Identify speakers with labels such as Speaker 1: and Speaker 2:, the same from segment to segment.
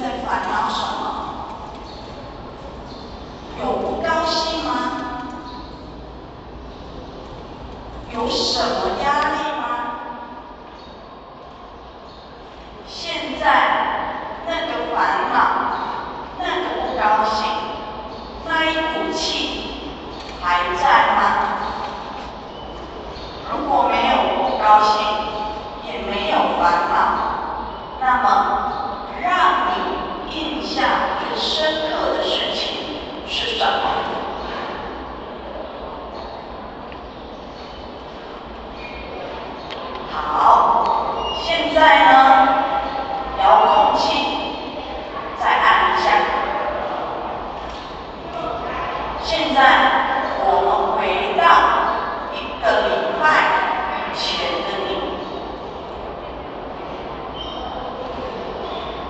Speaker 1: 在烦恼什么？有不高兴吗？有什么压力吗？现在那个烦恼，那个不高兴，那一股气还在吗？如果没有不高兴，也没有烦恼，那么让你印象最深刻的事情是什么？好，现在呢，遥控器再按一下。现在我们回到1个礼拜以前的你，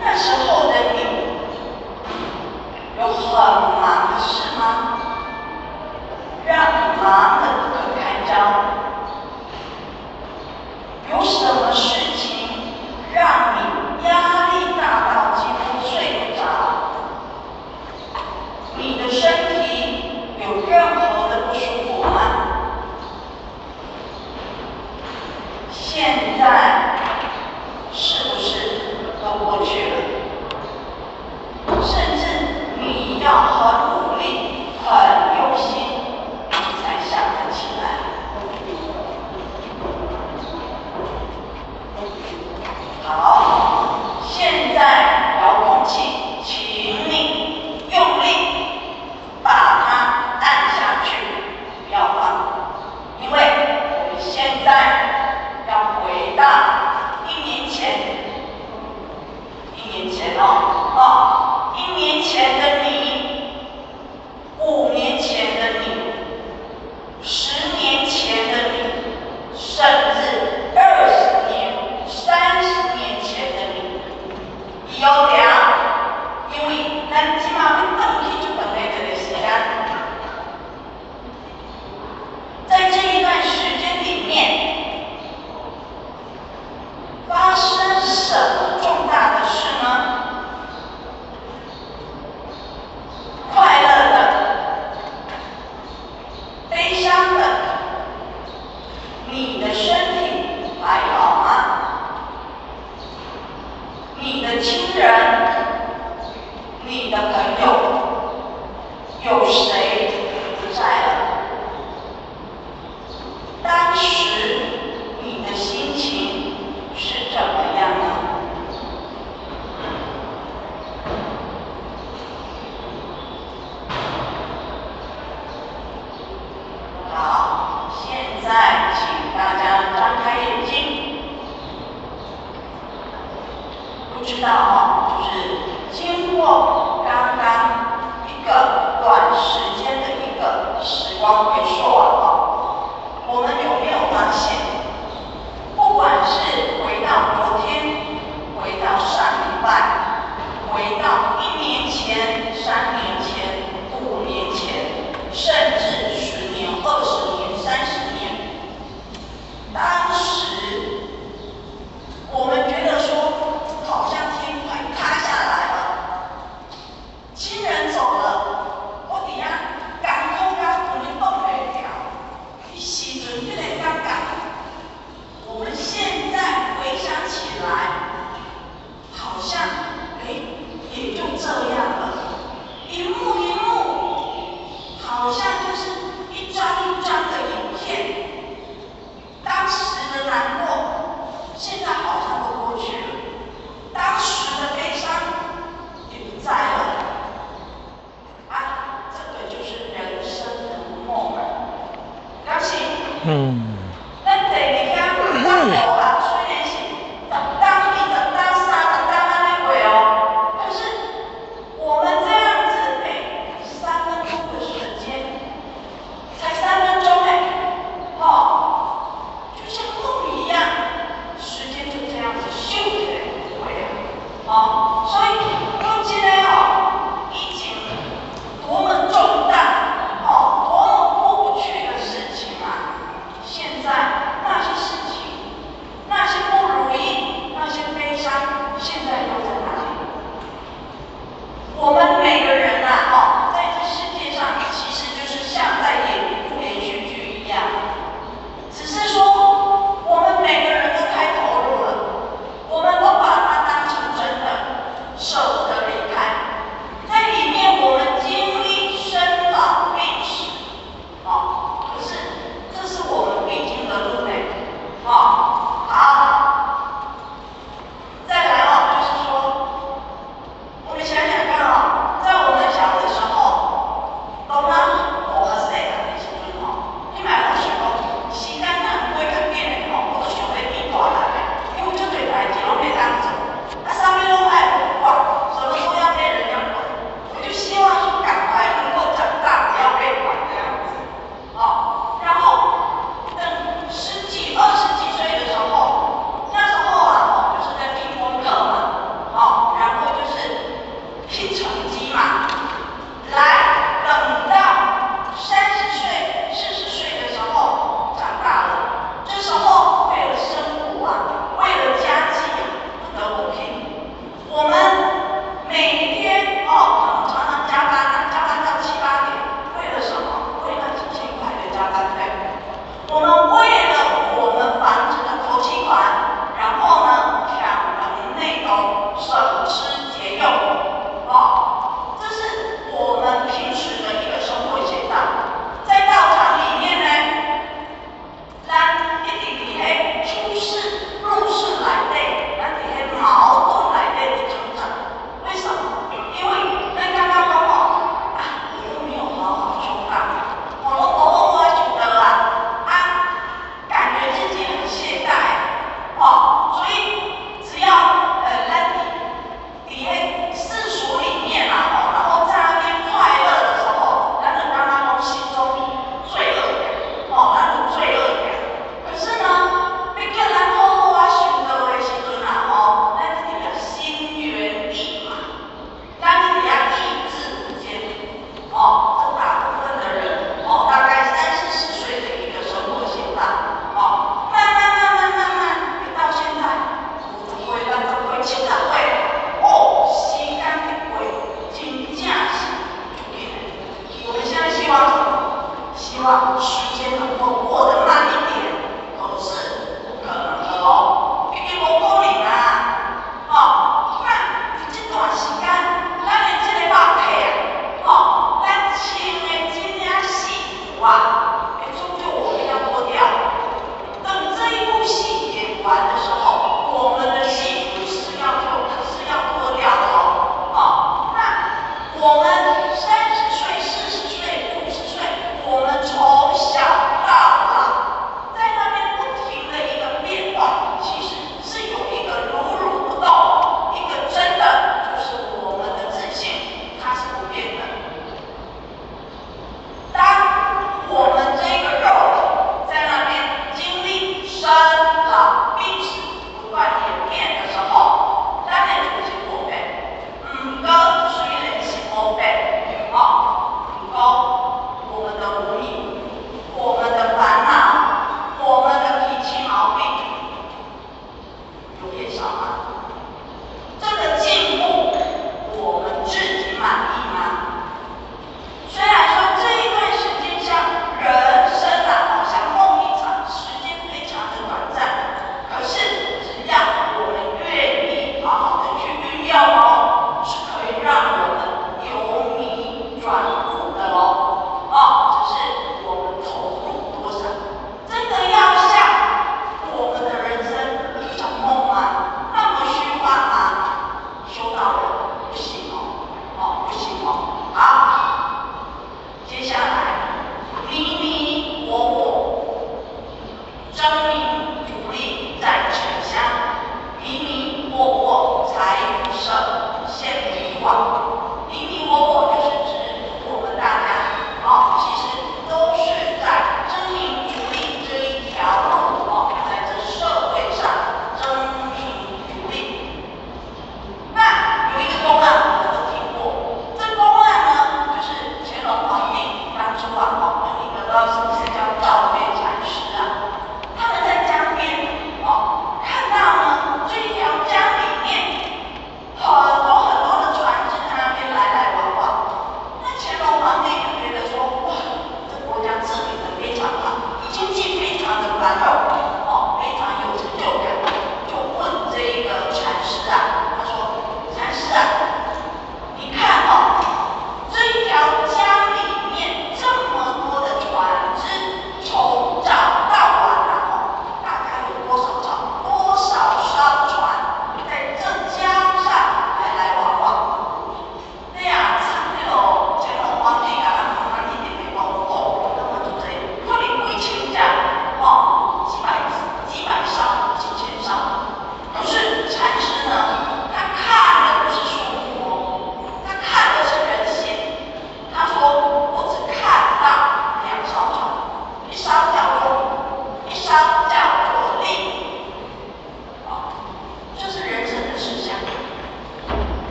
Speaker 1: 那时候的你有很忙的事吗？让你忙得不可开交？有什么事情让你压力大到几乎睡不着？你的身体有任何的不舒服吗？现在是不是都过去了？甚至你要很努力、很用心，你才想得起来。好，现在遥控器，请你用力把它按下去，不要放，因为我们现在要回到1年前，1年前1年前的你，5年前的你，10年前的你，甚至20年、30年前的你，伊有聊，因为咱即马要转去就转来这个时间，在这一段时间里面，发生什么重大的事呢？快乐的、悲伤的，你的身体还好吗？你的亲人、你的朋友，有谁不在了？当时你的心情是怎么样呢？好，现在请大家张开眼睛。不知道就是经过刚刚一个短时间的一个时光回溯我们有没有发现，不管是回到昨天，回到上礼拜，回到1年前、3年前、5年前，甚至10年、20年、30年，当时我们觉得说，好像天快塌下来了，亲人走了，我底下感觉我们动不了，迄时阵这个感觉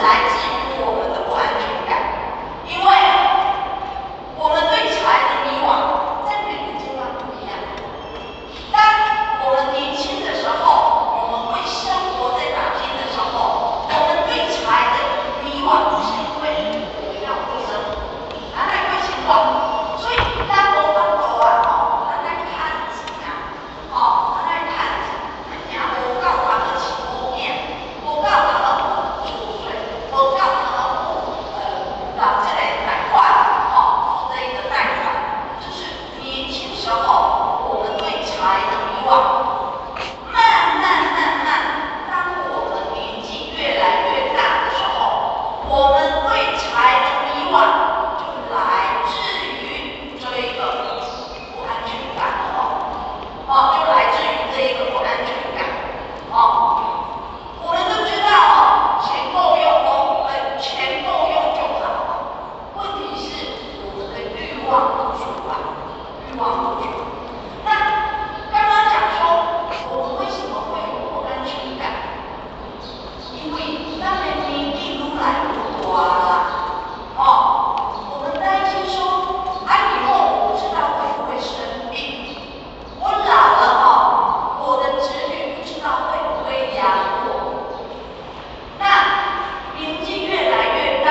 Speaker 1: 来自于我们的不安全感，因为我们对财的迷望不足啊，欲望不足。那刚刚讲说，我们为什么会有不安全感？因为当然年纪愈来愈大啦，我们担心说，以后我不知道会不会生病，我老了我的子女不知道会不会养我。那年纪越来越大，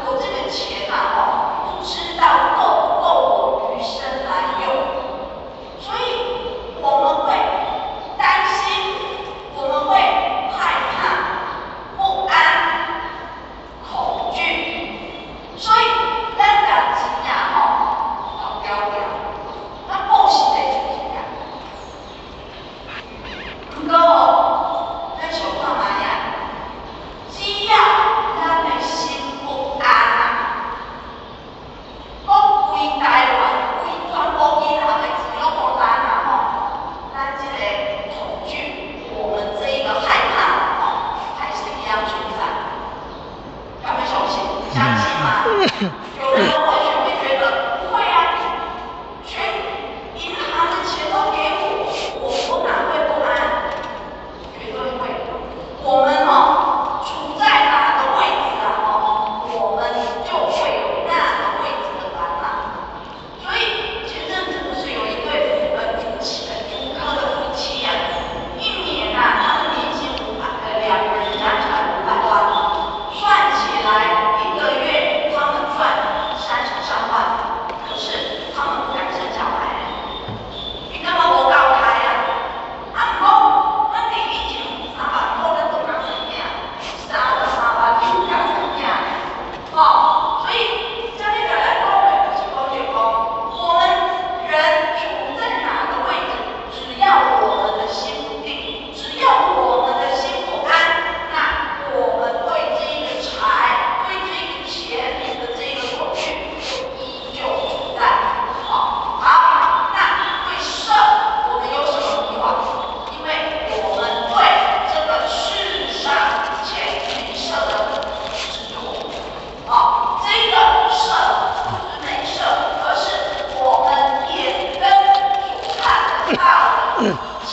Speaker 1: 我这个钱不知道够不够我余生来用，所以我们会担心，我们会害怕、不安、恐惧，所以咱家钱搞标标，咱保险得出去呀。不过，咱想看卖呀，只要咱的心不安讲规台湾、规全部银行的钱拢无咱咱这个恐惧，我们这一个害怕还是一样存在。有没有相信？相信吗？有人或许会觉得不会啊，全银行的钱都给我哪会不安？绝对会。我们处在哪个位置我们就会有那个位置的烦恼。所以前阵子不是有一对竹科的夫妻呀，一年他们年薪两个人加起来500万，算起来一个月他们赚33万，可是他们不敢生小孩，你干嘛不告开呀？不过，咱第以前3万块咱都敢生囝，3万9敢生囝所以这里来讲的就是我们人处在哪个位置，只要我们的心不定，只要我们的心不安，那我们对这个财、对这个钱的这个恐惧依旧存在。好，那对色我们有什么迷惘？因为我们对这个世上前提色的执着。这个色不是美色，而是我们眼根所看得到的一切